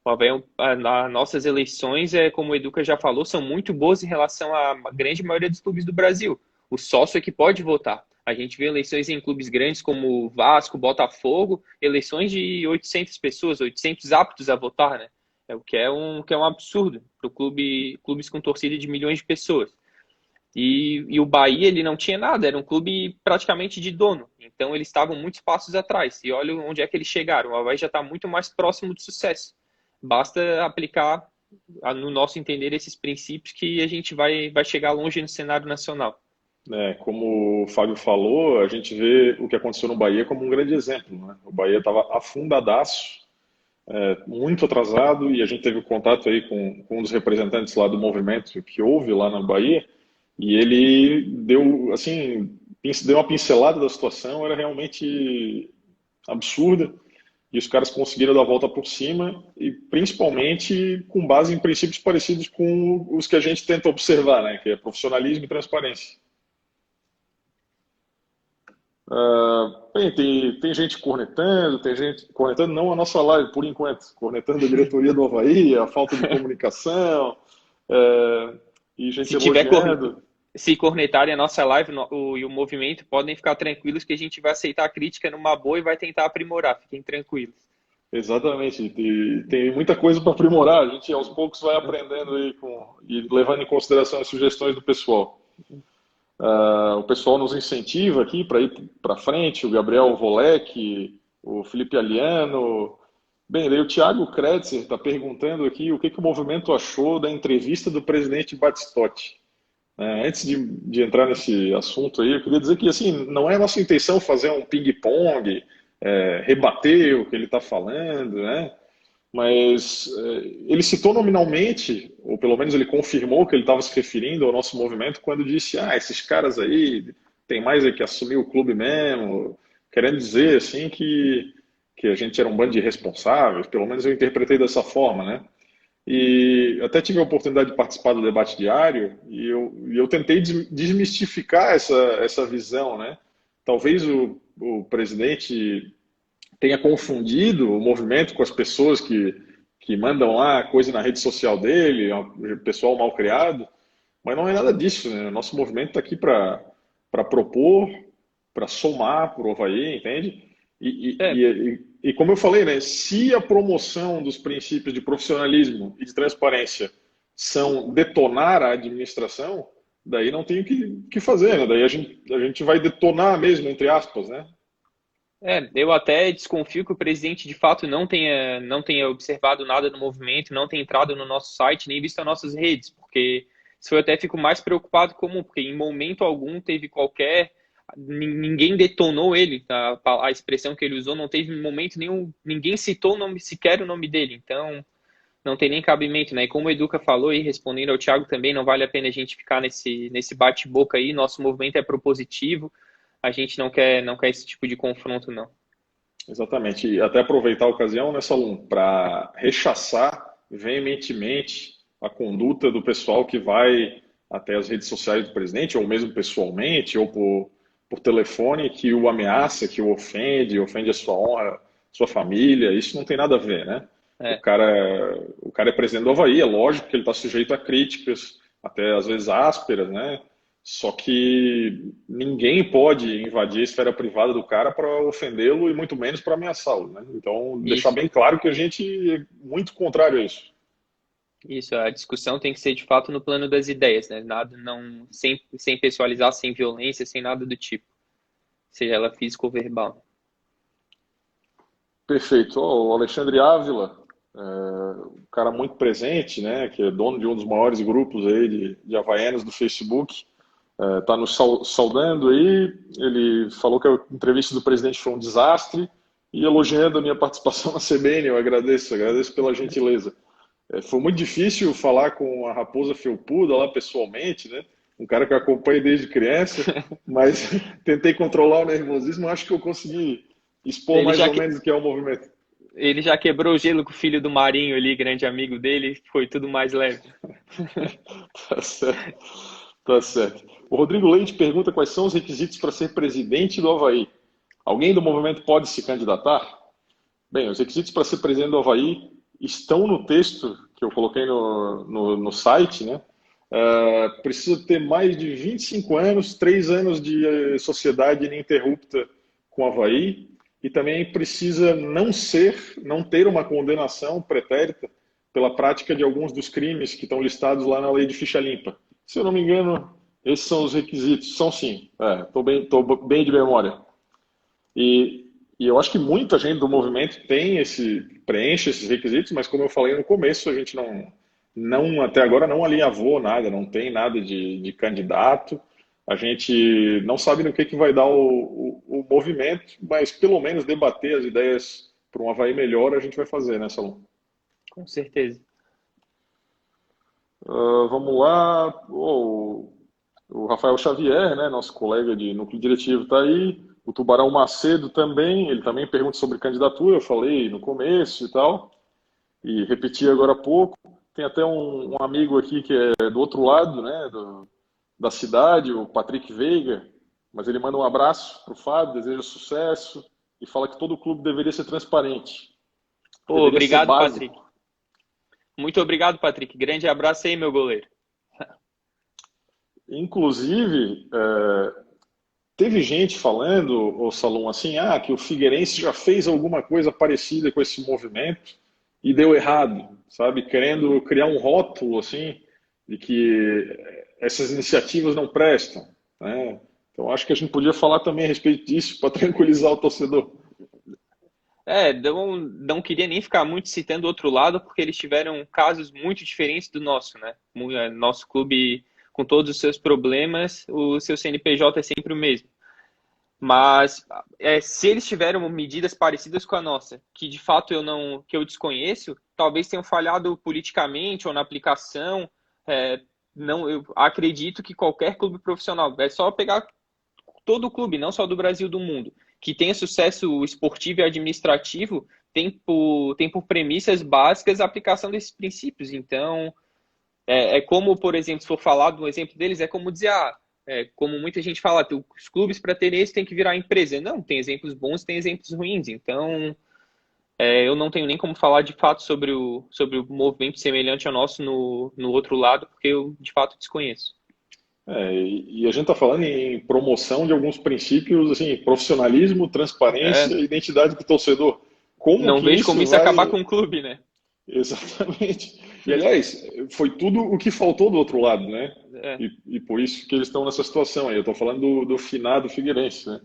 O Avaí, as nossas eleições, como o Educa já falou, são muito boas em relação à grande maioria dos clubes do Brasil. O sócio é que pode votar. A gente vê eleições em clubes grandes como Vasco, Botafogo, eleições de 800 pessoas, 800 aptos a votar, né? O que é um absurdo para clubes com torcida de milhões de pessoas. E o Bahia, ele não tinha nada, era um clube praticamente de dono. Então, eles estavam muitos passos atrás. E olha onde é que eles chegaram. O Avaí já está muito mais próximo do sucesso. Basta aplicar, no nosso entender, esses princípios que a gente vai chegar longe no cenário nacional. Como o Fábio falou, a gente vê o que aconteceu no Bahia como um grande exemplo, né? O Bahia estava afundadaço, muito atrasado, e a gente teve contato aí com um dos representantes lá do movimento que houve lá na Bahia, e ele deu, assim, deu uma pincelada da situação, era realmente absurda, e os caras conseguiram dar a volta por cima, e principalmente com base em princípios parecidos com os que a gente tenta observar, né? Que é profissionalismo e transparência. Bem, tem gente cornetando, tem gente cornetando não a nossa live, por enquanto, cornetando a diretoria do Avaí, a falta de comunicação, e gente elogiando. Se cornetarem a nossa live e o movimento, podem ficar tranquilos que a gente vai aceitar a crítica numa boa e vai tentar aprimorar, fiquem tranquilos. Exatamente, tem muita coisa para aprimorar, a gente aos poucos vai aprendendo aí e levando em consideração as sugestões do pessoal. O pessoal nos incentiva aqui para ir para frente, o Gabriel Volek, o Felipe Aliano. Bem, daí o Thiago Kretzer está perguntando aqui o que o movimento achou da entrevista do presidente Batistotti. Antes de entrar nesse assunto aí, eu queria dizer que assim, não é nossa intenção fazer um ping-pong, rebater o que ele está falando, né? Mas ele citou nominalmente, ou pelo menos ele confirmou que ele estava se referindo ao nosso movimento quando disse, esses caras aí tem mais é que assumir o clube mesmo, querendo dizer assim que a gente era um bando de irresponsáveis, pelo menos eu interpretei dessa forma, né? E até tive a oportunidade de participar do debate diário e eu tentei desmistificar essa visão, né? Talvez o presidente tenha confundido o movimento com as pessoas que mandam lá coisa na rede social dele, pessoal mal criado, mas não é nada disso, né? O nosso movimento está aqui para propor, para somar para o Avaí, entende? E como eu falei, né? Se a promoção dos princípios de profissionalismo e de transparência são detonar a administração, daí não tem o que fazer, né? Daí a gente vai detonar mesmo, entre aspas, né? Eu até desconfio que o presidente de fato não tenha observado nada do movimento, não tenha entrado no nosso site, nem visto as nossas redes, porque se eu até fico mais preocupado porque em momento algum teve ninguém detonou ele, a expressão que ele usou, não teve momento nenhum, ninguém citou sequer o nome dele, então não tem nem cabimento, né? E como o Educa falou e respondendo ao Thiago também, não vale a pena a gente ficar nesse bate-boca aí, nosso movimento é propositivo, a gente não quer esse tipo de confronto, não. Exatamente. E até aproveitar a ocasião, né, Salum, para rechaçar veementemente a conduta do pessoal que vai até as redes sociais do presidente, ou mesmo pessoalmente, ou por telefone, que o ameaça, que o ofende a sua honra, sua família. Isso não tem nada a ver, né? O cara é presidente do Avaí, é lógico que ele está sujeito a críticas, até às vezes ásperas, né? Só que ninguém pode invadir a esfera privada do cara para ofendê-lo e muito menos para ameaçá-lo, né? Então, deixar bem claro que a gente é muito contrário a isso. Isso, a discussão tem que ser de fato no plano das ideias, né? Sem pessoalizar, sem violência, sem nada do tipo, seja ela física ou verbal. Perfeito. O Alexandre Ávila, um cara muito presente, né? Que é dono de um dos maiores grupos aí de havaianos do Facebook. Está nos saudando aí, ele falou que a entrevista do presidente foi um desastre e elogiando a minha participação na CBN, eu agradeço pela gentileza. Foi muito difícil falar com a Raposa Felpuda lá pessoalmente, né? Um cara que eu acompanho desde criança, mas tentei controlar o nervosismo. Acho que eu consegui expor Ele mais já, ou menos o que é o movimento. ele já quebrou o gelo com o filho do Marinho ali, grande amigo dele, foi tudo mais leve. Tá certo. Tá certo. O Rodrigo Leite pergunta quais são os requisitos para ser presidente do Avaí. Alguém do movimento pode se candidatar? Bem, os requisitos para ser presidente do Avaí estão no texto que eu coloquei no site, né? Precisa ter mais de 25 anos, 3 anos de sociedade ininterrupta com o Avaí, e também precisa não ter uma condenação pretérita pela prática de alguns dos crimes que estão listados lá na lei de ficha limpa. Se eu não me engano, esses são os requisitos. São sim. Tô bem de memória. E eu acho que muita gente do movimento preenche esses requisitos, mas como eu falei no começo, a gente até agora não alinhavou nada, não tem nada de candidato. A gente não sabe no que vai dar o movimento, mas pelo menos debater as ideias para um Avaí melhor a gente vai fazer, né, Salom? Com certeza. Vamos lá. O Rafael Xavier, né, nosso colega de núcleo diretivo, está aí. O Tubarão Macedo também, ele também pergunta sobre candidatura, eu falei no começo e tal, e repeti agora há pouco. Tem até um amigo aqui que é do outro lado, né, da cidade, o Patrick Veiga, mas ele manda um abraço para o Fábio, deseja sucesso e fala que todo clube deveria ser transparente, Pô, deveria ser obrigado, Patrick. básico. Muito obrigado, Patrick. Grande abraço aí, meu goleiro. Inclusive, teve gente falando, o Salom, assim, que o Figueirense já fez alguma coisa parecida com esse movimento e deu errado, sabe? Querendo criar um rótulo, assim, de que essas iniciativas não prestam, né? Então, acho que a gente podia falar também a respeito disso para tranquilizar o torcedor. Não queria nem ficar muito citando o outro lado, porque eles tiveram casos muito diferentes do nosso, né? Nosso clube, com todos os seus problemas, o seu CNPJ é sempre o mesmo. Mas se eles tiveram medidas parecidas com a nossa, que de fato que eu desconheço, talvez tenham falhado politicamente ou na aplicação. Não, eu acredito que qualquer clube profissional, é só pegar todo clube, não só do Brasil, do mundo, que tenha sucesso esportivo e administrativo, tem por premissas básicas a aplicação desses princípios. Então, é como, por exemplo, se for falar do exemplo deles, é como dizer, como muita gente fala, os clubes para terem isso tem que virar empresa. Não, tem exemplos bons, tem exemplos ruins. Então, eu não tenho nem como falar de fato sobre o movimento semelhante ao nosso no outro lado, porque eu de fato desconheço. E a gente está falando em promoção de alguns princípios, assim, profissionalismo, transparência, É, identidade do torcedor. Como não que vejo como isso isso acabar vai... com o clube, né? Exatamente. E, aliás, foi tudo o que faltou do outro lado, né? É. E por isso que eles estão nessa situação aí. Eu estou falando do finado Figueirense, né?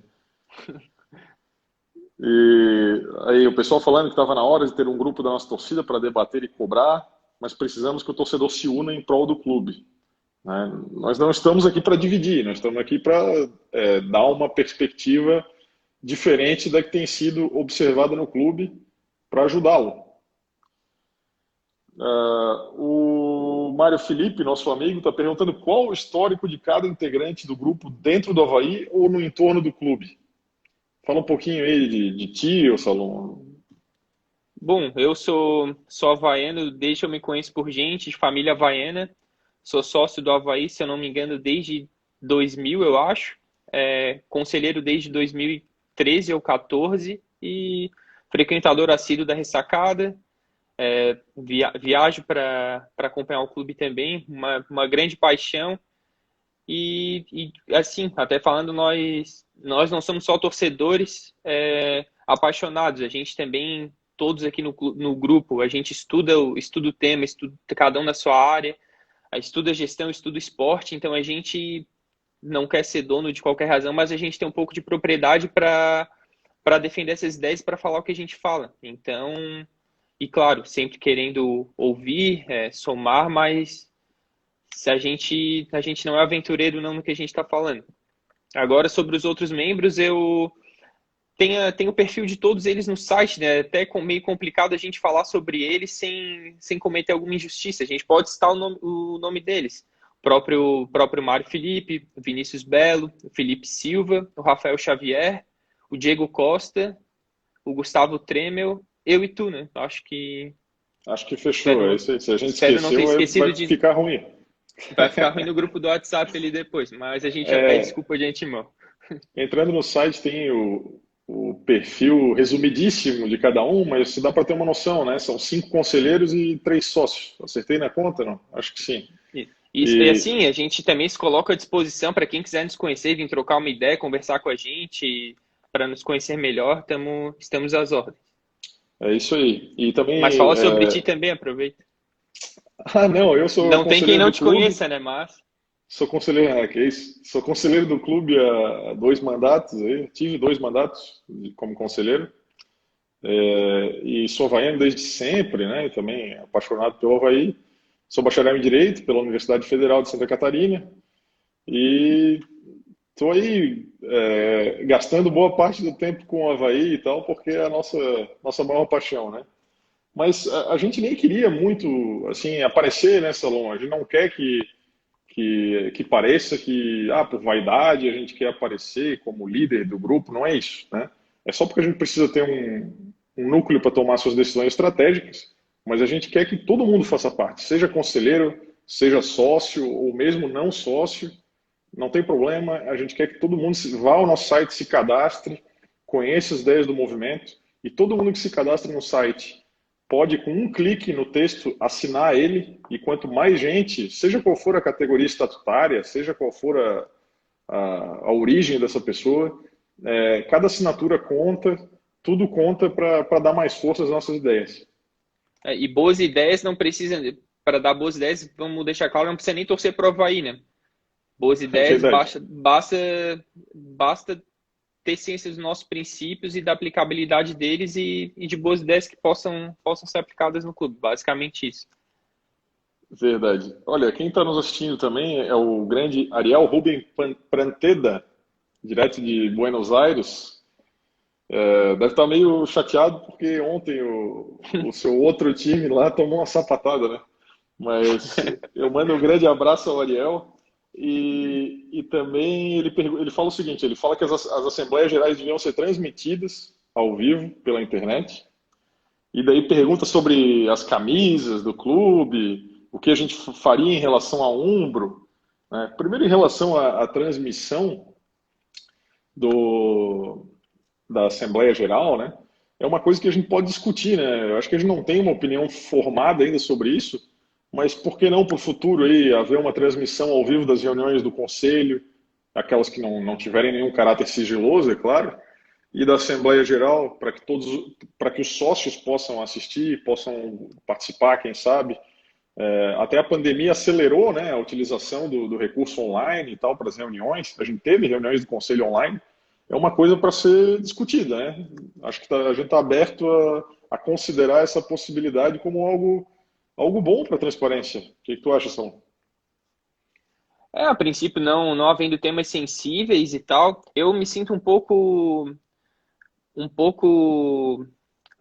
E aí o pessoal falando que estava na hora de ter um grupo da nossa torcida para debater e cobrar, mas precisamos que o torcedor se una em prol do clube, né? Nós não estamos aqui para dividir, nós estamos aqui para dar uma perspectiva diferente da que tem sido observada no clube para ajudá-lo. O Mário Felipe, nosso amigo, está perguntando qual o histórico de cada integrante do grupo dentro do Avaí ou no entorno do clube. Fala um pouquinho aí de ti, ô Salom. Bom, eu sou havaiano desde que eu me conheço por gente, de família havaiana. Sou sócio do Avaí, se eu não me engano, desde 2000, eu acho. Conselheiro desde 2013 ou 14 e frequentador assíduo da ressacada. Viajo para acompanhar o clube também, uma grande paixão. Assim, até falando, nós não somos só torcedores apaixonados, a gente também, todos aqui no grupo, a gente estuda o tema, estuda cada um na sua área, estuda gestão, estuda esporte, então a gente não quer ser dono de qualquer razão, mas a gente tem um pouco de propriedade para defender essas ideias, para falar o que a gente fala. Então, e claro, sempre querendo ouvir, somar, mas se a gente não é aventureiro não no que a gente está falando. Agora, sobre os outros membros, eu tem o perfil de todos eles no site, né? Até meio complicado a gente falar sobre eles sem cometer alguma injustiça. A gente pode citar o nome deles. O próprio Mário Felipe, Vinícius Belo, o Felipe Silva, o Rafael Xavier, o Diego Costa, o Gustavo Tremel, eu e tu, né? Acho que fechou. É isso aí. Se a gente espero não ter esqueceu, esquecido vai de. ficar ruim. Vai ficar ruim no grupo do WhatsApp ali depois, mas a gente já pede É, desculpa de antemão. entrando no site tem o perfil resumidíssimo de cada um, mas dá para ter uma noção, né? São 5 conselheiros e 3 sócios. Acertei na conta, não? Acho que sim. E E assim, a gente também se coloca à disposição para quem quiser nos conhecer, vir trocar uma ideia, conversar com a gente, para nos conhecer melhor, estamos às ordens. é isso aí. E Mas também. fala sobre ti também, aproveita. Ah, não, eu sou Não tem quem conselheiro não do te clube. conheça, né? Mas Sou conselheiro, que é isso? Sou conselheiro do clube há 2 mandatos, aí. Tive 2 mandatos como conselheiro. E sou havaiano desde sempre, né? E também apaixonado pelo Havaí. Sou bacharel em Direito pela Universidade Federal de Santa Catarina e estou aí gastando boa parte do tempo com o Havaí e tal, porque é a nossa maior paixão, né? Mas a gente nem queria muito, assim, aparecer, né, Salom? A gente não quer que pareça que, por vaidade, a gente quer aparecer como líder do grupo, não é isso, né? É só porque a gente precisa ter um núcleo para tomar suas decisões estratégicas, mas a gente quer que todo mundo faça parte, seja conselheiro, seja sócio ou mesmo não sócio, não tem problema, a gente quer que todo mundo vá ao nosso site, se cadastre, conheça as ideias do movimento, e todo mundo que se cadastra no site pode, com um clique no texto, assinar ele, e quanto mais gente, seja qual for a categoria estatutária, seja qual for a origem dessa pessoa, cada assinatura conta, tudo conta para dar mais força às nossas ideias. e boas ideias não precisam, para dar boas ideias, vamos deixar claro, não precisa nem torcer para o Havaí, né? Boas É ideias, verdade. basta ter ciência dos nossos princípios e da aplicabilidade deles e de boas ideias que possam ser aplicadas no clube. Basicamente isso. Verdade. Olha, quem está nos assistindo também é o grande Ariel Rubem Pranteda, direto de Buenos Aires. Deve estar meio chateado porque ontem o seu outro time lá tomou uma sapatada, né? Mas eu mando um grande abraço ao Ariel e também ele fala o seguinte, ele fala que as Assembleias Gerais deviam ser transmitidas ao vivo pela internet e daí pergunta sobre as camisas do clube, o que a gente faria em relação ao Umbro, né? Primeiro em relação à transmissão do, da Assembleia Geral, né? É uma coisa que a gente pode discutir, né? Eu acho que a gente não tem uma opinião formada ainda sobre isso, mas por que não para o futuro aí haver uma transmissão ao vivo das reuniões do Conselho, aquelas que não tiverem nenhum caráter sigiloso, é claro, e da Assembleia Geral, para que os sócios possam assistir, possam participar, quem sabe. Até a pandemia acelerou, né, a utilização do recurso online e tal para as reuniões. A gente teve reuniões do Conselho online. É uma coisa para ser discutida, né? Acho que a gente está aberto a considerar essa possibilidade como algo bom para a transparência. O que tu acha, São? A princípio, não havendo temas sensíveis e tal, eu me sinto um pouco,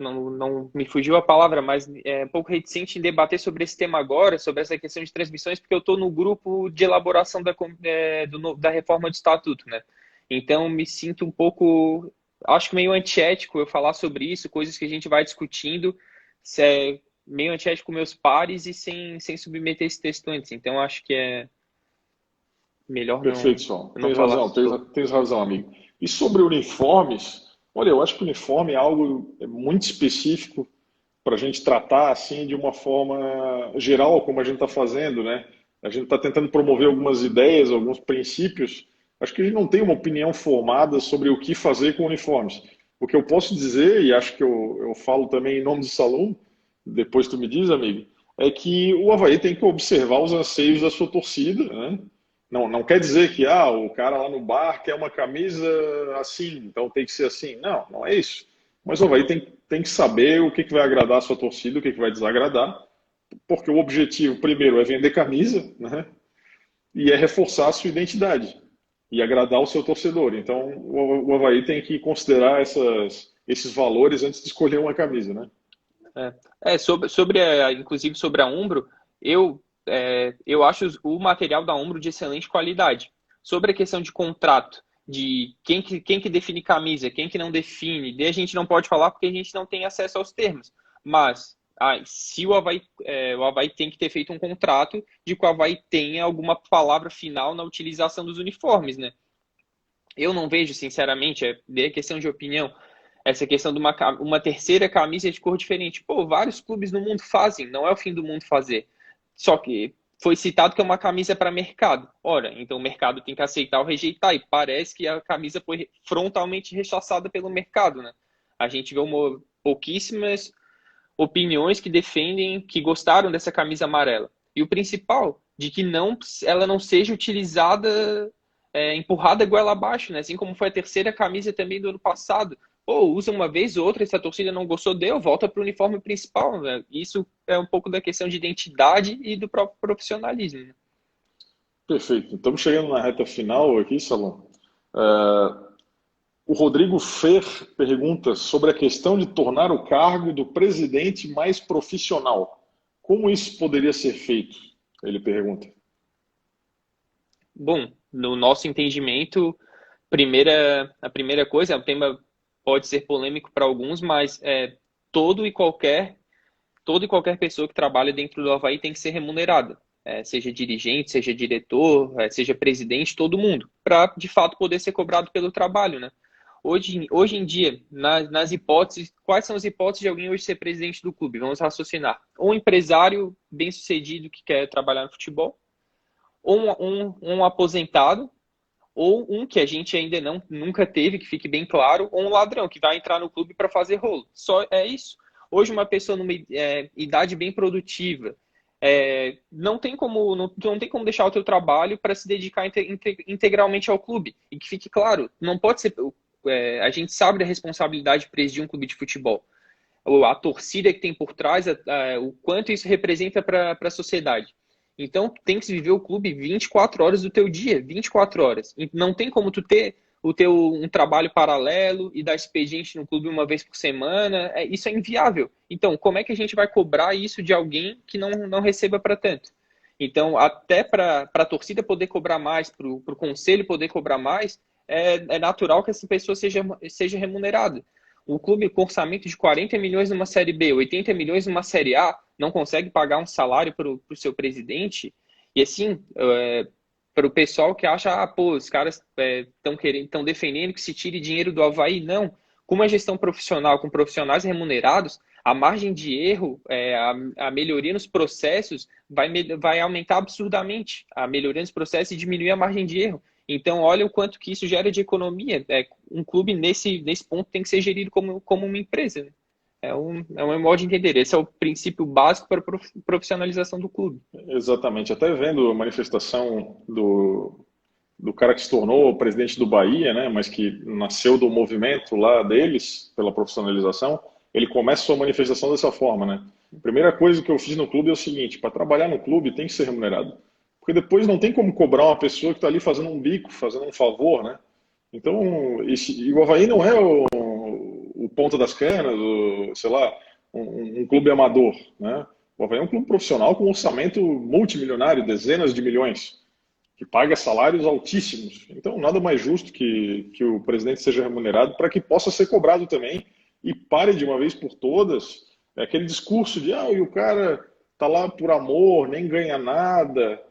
não me fugiu a palavra, mas um pouco reticente em debater sobre esse tema agora, sobre essa questão de transmissões, porque eu estou no grupo de elaboração da reforma do estatuto, né? Então, me sinto um pouco, acho que meio antiético eu falar sobre isso, coisas que a gente vai discutindo, meio antiético com meus pares e sem submeter esse texto antes. Então, acho que é melhor Perfeito, Som. não Tens falar razão, sobre. tens razão, amigo. E sobre uniformes, olha, eu acho que o uniforme é algo muito específico para a gente tratar assim de uma forma geral, como a gente está fazendo, né? A gente está tentando promover algumas ideias, alguns princípios. Acho que a gente não tem uma opinião formada sobre o que fazer com uniformes. O que eu posso dizer, e acho que eu falo também em nome do Salum, depois tu me diz, amigo, é que o Avaí tem que observar os anseios da sua torcida, né? Não quer dizer que o cara lá no bar quer uma camisa assim, então tem que ser assim. Não é isso. Mas o Avaí tem que saber o que vai agradar a sua torcida, o que vai desagradar, porque o objetivo, primeiro, é vender camisa, né? E é reforçar a sua identidade. e agradar o seu torcedor. Então, o Avaí tem que considerar esses valores antes de escolher uma camisa, né? Inclusive sobre a Umbro, eu acho o material da Umbro de excelente qualidade. Sobre a questão de contrato, de quem que define camisa, quem que não define, daí a gente não pode falar porque a gente não tem acesso aos termos. Mas se o Avaí tem que ter feito um contrato de que o Avaí tenha alguma palavra final na utilização dos uniformes, né? Eu não vejo, sinceramente, é questão de opinião, essa questão de uma terceira camisa de cor diferente. Pô, vários clubes no mundo fazem, não é o fim do mundo fazer. Só que foi citado que é uma camisa para mercado. Ora, então o mercado tem que aceitar ou rejeitar, e parece que a camisa foi frontalmente rechaçada pelo mercado, né? A gente vê pouquíssimas opiniões que defendem, que gostaram dessa camisa amarela. E o principal, de que ela não seja utilizada, empurrada goela abaixo, né? Assim como foi a terceira camisa também do ano passado. Pô, usa uma vez ou outra, se a torcida não gostou, volta para o uniforme principal, né? Isso é um pouco da questão de identidade e do próprio profissionalismo, né? Perfeito. Estamos chegando na reta final aqui, Salom. O Rodrigo Fer pergunta sobre a questão de tornar o cargo do presidente mais profissional. Como isso poderia ser feito? Ele pergunta. Bom, no nosso entendimento, a primeira coisa, o tema pode ser polêmico para alguns, mas todo e qualquer toda e qualquer pessoa que trabalha dentro do Avaí tem que ser remunerada. Seja dirigente, seja diretor, seja presidente, todo mundo, para de fato poder ser cobrado pelo trabalho, né? Hoje em dia, nas hipóteses, quais são as hipóteses de alguém hoje ser presidente do clube? Vamos raciocinar. Um empresário bem-sucedido que quer trabalhar no futebol, ou um aposentado, ou um que a gente ainda nunca teve, que fique bem claro, ou um ladrão que vai entrar no clube para fazer rolo. Só é isso. Hoje, uma pessoa numa idade bem produtiva, não tem como deixar o teu trabalho para se dedicar integralmente ao clube. E que fique claro, não pode ser. A gente sabe da responsabilidade de presidir um clube de futebol. A torcida que tem por trás, o quanto isso representa para a sociedade. Então, tem que se viver o clube 24 horas do teu dia, 24 horas. E não tem como tu ter um trabalho paralelo e dar expediente no clube uma vez por semana. Isso é inviável. Então, como é que a gente vai cobrar isso de alguém que não receba para tanto? Então, até para a torcida poder cobrar mais, para o conselho poder cobrar mais, é natural que essa pessoa seja remunerada. O clube com orçamento de 40 milhões numa Série B, 80 milhões numa Série A, não consegue pagar um salário para o seu presidente. E assim, para o pessoal que acha, pô, os caras estão defendendo que se tire dinheiro do Avaí. Não. Com uma gestão profissional, com profissionais remunerados, a margem de erro, a melhoria nos processos vai aumentar absurdamente. A melhoria nos processos e diminuir a margem de erro. Então, olha o quanto que isso gera de economia. Um clube, nesse ponto, tem que ser gerido como uma empresa, né? É um modo de entender. Esse é o princípio básico para a profissionalização do clube. Exatamente. Até vendo a manifestação do cara que se tornou presidente do Bahia, né, mas que nasceu do movimento lá deles, pela profissionalização, ele começa a sua manifestação dessa forma, né? A primeira coisa que eu fiz no clube é o seguinte: para trabalhar no clube tem que ser remunerado. Porque depois não tem como cobrar uma pessoa que está ali fazendo um bico, fazendo um favor, né? Então, e o Avaí não é o Ponta das Canas, sei lá, um clube amador, né? O Avaí é um clube profissional com um orçamento multimilionário, dezenas de milhões, que paga salários altíssimos. Então, nada mais justo que o presidente seja remunerado para que possa ser cobrado também e pare de uma vez por todas aquele discurso de e o cara tá lá por amor, nem ganha nada,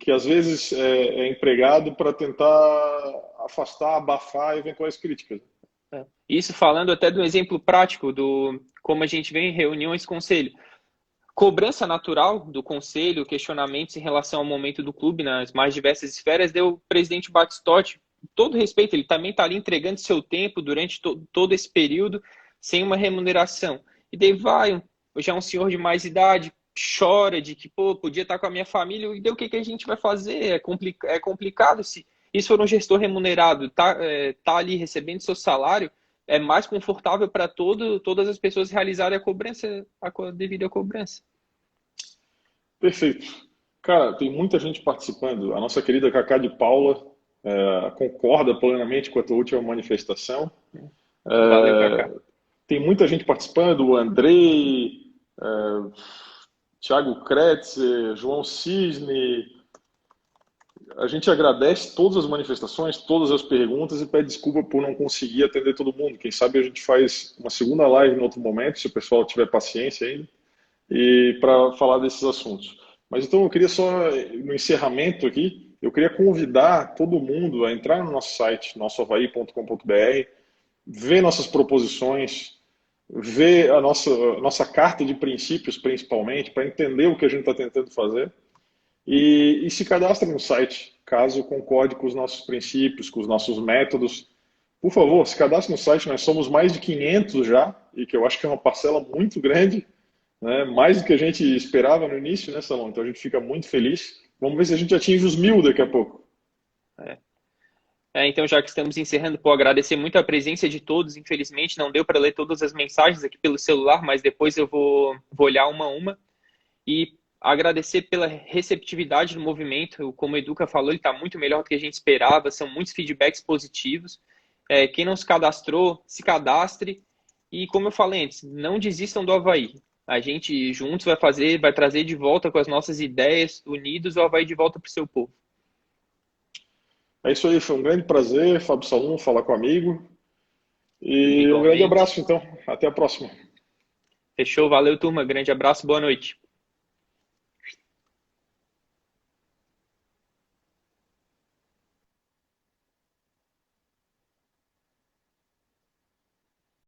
que às vezes é empregado para tentar afastar, abafar eventuais críticas. Isso falando até do exemplo prático do como a gente vê em reuniões conselho. Cobrança natural do conselho, questionamentos em relação ao momento do clube nas mais diversas esferas, deu o presidente Batistotti. Todo respeito, ele também está ali entregando seu tempo durante todo esse período sem uma remuneração. E daí já um senhor de mais idade, chora de que, pô, podia estar com a minha família, e daí o que a gente vai fazer? É complicado. Se isso for um gestor remunerado, tá ali recebendo seu salário, é mais confortável para todas as pessoas realizarem a cobrança, a devida cobrança. Perfeito. Cara, tem muita gente participando. A nossa querida Cacá de Paula concorda plenamente com a tua última manifestação. Valeu, Kaká. Tem muita gente participando, o Andrei, Thiago Kretzer, João Cisne. A gente agradece todas as manifestações, todas as perguntas e pede desculpa por não conseguir atender todo mundo. Quem sabe a gente faz uma segunda live em outro momento, se o pessoal tiver paciência ainda, e para falar desses assuntos. Mas então eu queria só, no encerramento aqui, eu queria convidar todo mundo a entrar no nosso site, nossohavaí.com.br, ver nossas proposições, ver a nossa carta de princípios, principalmente, para entender o que a gente está tentando fazer e se cadastre no site, caso concorde com os nossos princípios, com os nossos métodos. Por favor, se cadastre no site, nós somos mais de 500 já, e que eu acho que é uma parcela muito grande, né? Mais do que a gente esperava no início, né, Salão? Então a gente fica muito feliz. Vamos ver se a gente atinge os 1000 daqui a pouco. Então, já que estamos encerrando, pô, agradecer muito a presença de todos. Infelizmente, não deu para ler todas as mensagens aqui pelo celular, mas depois eu vou olhar uma a uma. E agradecer pela receptividade do movimento. Como o Educa falou, ele está muito melhor do que a gente esperava. São muitos feedbacks positivos. Quem não se cadastrou, se cadastre. E como eu falei antes, não desistam do Avaí. A gente juntos vai trazer de volta com as nossas ideias, unidos, o Avaí de volta para o seu povo. É isso aí, foi um grande prazer, Fábio Salum, falar com o amigo. E um grande Igualmente. abraço, então. Até a próxima. Fechou, valeu, turma. Grande abraço, boa noite.